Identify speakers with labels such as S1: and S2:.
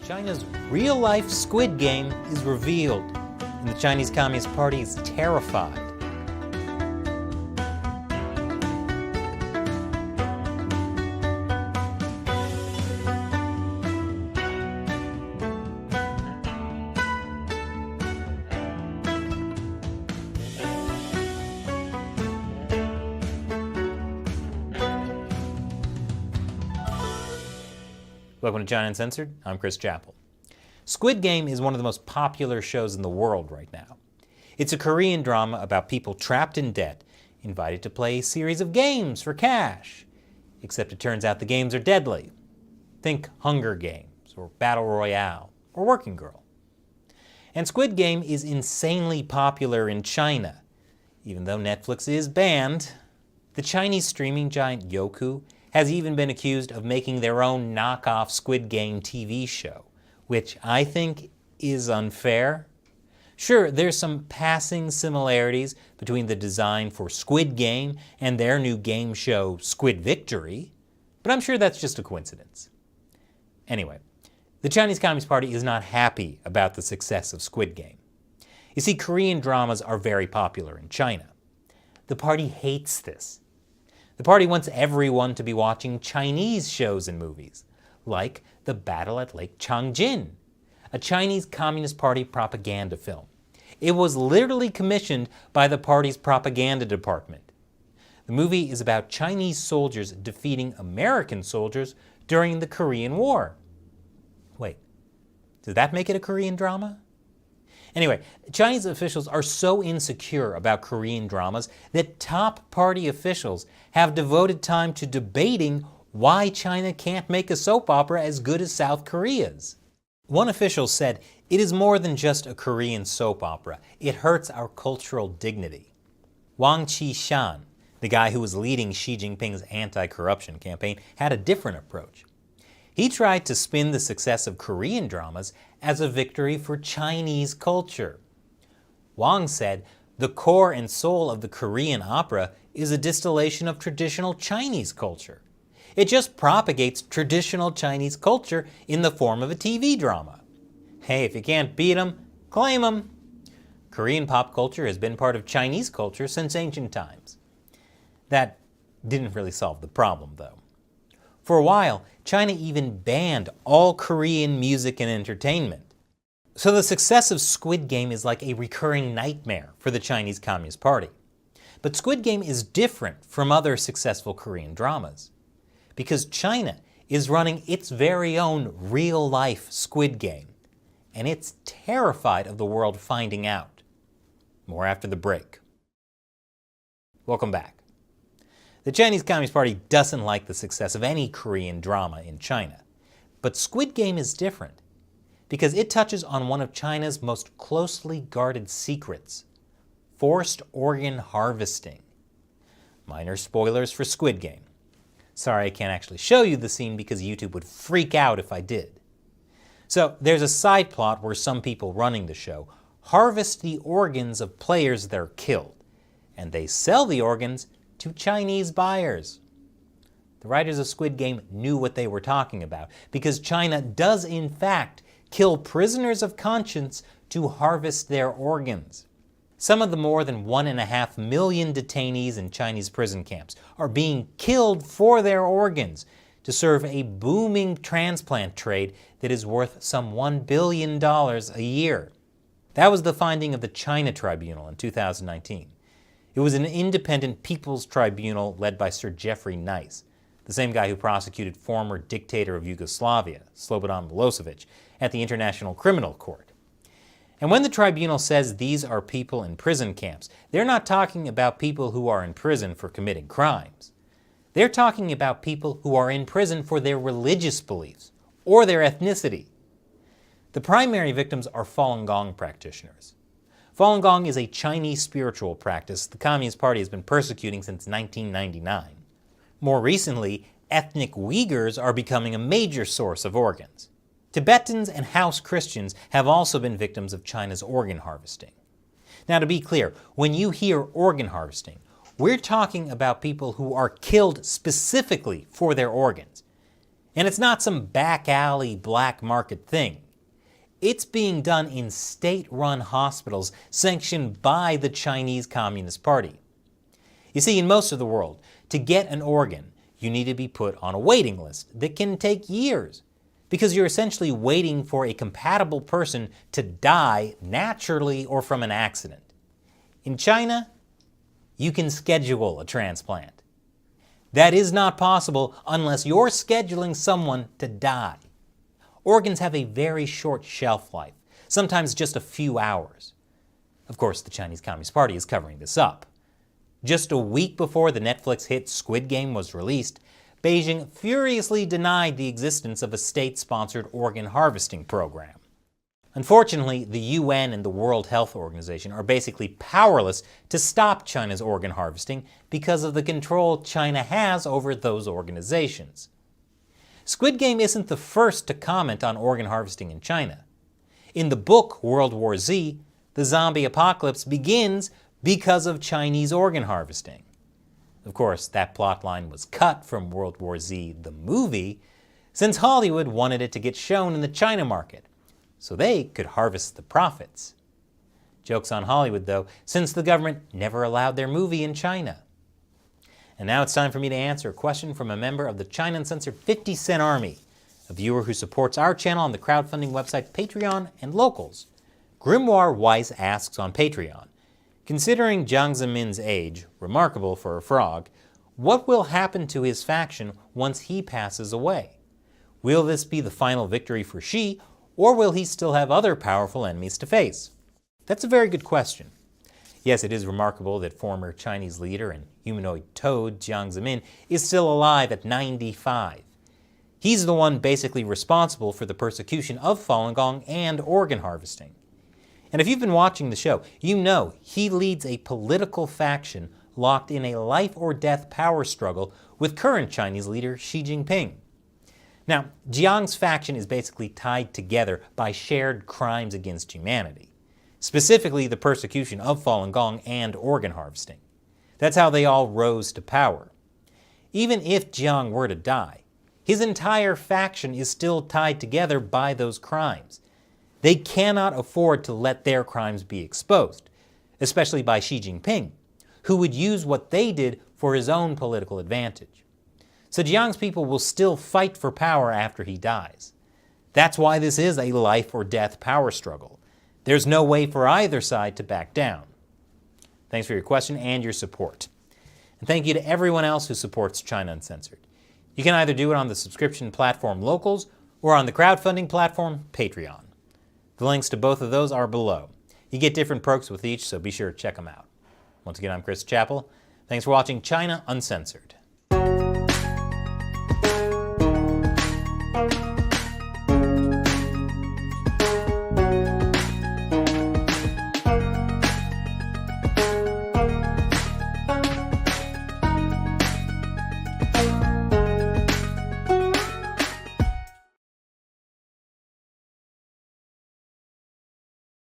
S1: China's real-life Squid Game is revealed, and the Chinese Communist Party is terrified. Welcome to China Uncensored. I'm Chris Chappell. Squid Game is one of the most popular shows in the world right now. It's a Korean drama about people trapped in debt, invited to play a series of games for cash. Except it turns out the games are deadly. Think Hunger Games, or Battle Royale, or Working Girl. And Squid Game is insanely popular in China. Even though Netflix is banned, the Chinese streaming giant Youku has even been accused of making their own knockoff Squid Game TV show, which I think is unfair. Sure, there's some passing similarities between the design for Squid Game and their new game show Squid Victory, but I'm sure that's just a coincidence. Anyway, the Chinese Communist Party is not happy about the success of Squid Game. You see, Korean dramas are very popular in China. The party hates this. The party wants everyone to be watching Chinese shows and movies, like The Battle at Lake Changjin, a Chinese Communist Party propaganda film. It was literally commissioned by the party's propaganda department. The movie is about Chinese soldiers defeating American soldiers during the Korean War. Wait, does that make it a Korean drama? Anyway, Chinese officials are so insecure about Korean dramas that top party officials have devoted time to debating why China can't make a soap opera as good as South Korea's. One official said, "It is more than just a Korean soap opera. It hurts our cultural dignity." Wang Qishan, the guy who was leading Xi Jinping's anti-corruption campaign, had a different approach. He tried to spin the success of Korean dramas as a victory for Chinese culture. Wang said, "The core and soul of the Korean opera is a distillation of traditional Chinese culture. It just propagates traditional Chinese culture in the form of a TV drama. Hey, if you can't beat them, claim them." Korean pop culture has been part of Chinese culture since ancient times. That didn't really solve the problem, though. For a while, China even banned all Korean music and entertainment. So the success of Squid Game is like a recurring nightmare for the Chinese Communist Party. But Squid Game is different from other successful Korean dramas, because China is running its very own real-life Squid Game, and it's terrified of the world finding out. More after the break. Welcome back. The Chinese Communist Party doesn't like the success of any Korean drama in China. But Squid Game is different because it touches on one of China's most closely guarded secrets: forced organ harvesting. Minor spoilers for Squid Game. Sorry I can't actually show you the scene because YouTube would freak out if I did. So there's a side plot where some people running the show harvest the organs of players that are killed, and they sell the organs to Chinese buyers. The writers of Squid Game knew what they were talking about because China does in fact kill prisoners of conscience to harvest their organs. Some of the more than 1.5 million detainees in Chinese prison camps are being killed for their organs to serve a booming transplant trade that is worth some $1 billion a year. That was the finding of the China Tribunal in 2019. It was an independent people's tribunal led by Sir Jeffrey Nice, the same guy who prosecuted former dictator of Yugoslavia, Slobodan Milosevic, at the International Criminal Court. And when the tribunal says these are people in prison camps, they're not talking about people who are in prison for committing crimes. They're talking about people who are in prison for their religious beliefs or their ethnicity. The primary victims are Falun Gong practitioners. Falun Gong is a Chinese spiritual practice the Communist Party has been persecuting since 1999. More recently, ethnic Uyghurs are becoming a major source of organs. Tibetans and House Christians have also been victims of China's organ harvesting. Now, to be clear, when you hear organ harvesting, we're talking about people who are killed specifically for their organs. And it's not some back alley black market thing. It's being done in state-run hospitals sanctioned by the Chinese Communist Party. You see, in most of the world, to get an organ, you need to be put on a waiting list that can take years, because you're essentially waiting for a compatible person to die naturally or from an accident. In China, you can schedule a transplant. That is not possible unless you're scheduling someone to die. Organs have a very short shelf life, sometimes just a few hours. Of course, the Chinese Communist Party is covering this up. Just a week before the Netflix hit Squid Game was released, Beijing furiously denied the existence of a state-sponsored organ harvesting program. Unfortunately, the UN and the World Health Organization are basically powerless to stop China's organ harvesting because of the control China has over those organizations. Squid Game isn't the first to comment on organ harvesting in China. In the book World War Z, the zombie apocalypse begins because of Chinese organ harvesting. Of course, that plotline was cut from World War Z, the movie, since Hollywood wanted it to get shown in the China market, so they could harvest the profits. Joke's on Hollywood, though, since the government never allowed their movie in China. And now it's time for me to answer a question from a member of the China Uncensored 50 Cent Army, a viewer who supports our channel on the crowdfunding website Patreon and Locals. Grimoire Weiss asks on Patreon, considering Jiang Zemin's age, remarkable for a frog, what will happen to his faction once he passes away? Will this be the final victory for Xi, or will he still have other powerful enemies to face? That's a very good question. Yes, it is remarkable that former Chinese leader and humanoid toad Jiang Zemin is still alive at 95. He's the one basically responsible for the persecution of Falun Gong and organ harvesting. And if you've been watching the show, you know he leads a political faction locked in a life-or-death power struggle with current Chinese leader Xi Jinping. Now, Jiang's faction is basically tied together by shared crimes against humanity, specifically the persecution of Falun Gong and organ harvesting. That's how they all rose to power. Even if Jiang were to die, his entire faction is still tied together by those crimes. They cannot afford to let their crimes be exposed, especially by Xi Jinping, who would use what they did for his own political advantage. So Jiang's people will still fight for power after he dies. That's why this is a life-or-death power struggle. There's no way for either side to back down. Thanks for your question and your support. And thank you to everyone else who supports China Uncensored. You can either do it on the subscription platform Locals or on the crowdfunding platform Patreon. The links to both of those are below. You get different perks with each, so be sure to check them out. Once again, I'm Chris Chappell. Thanks for watching China Uncensored.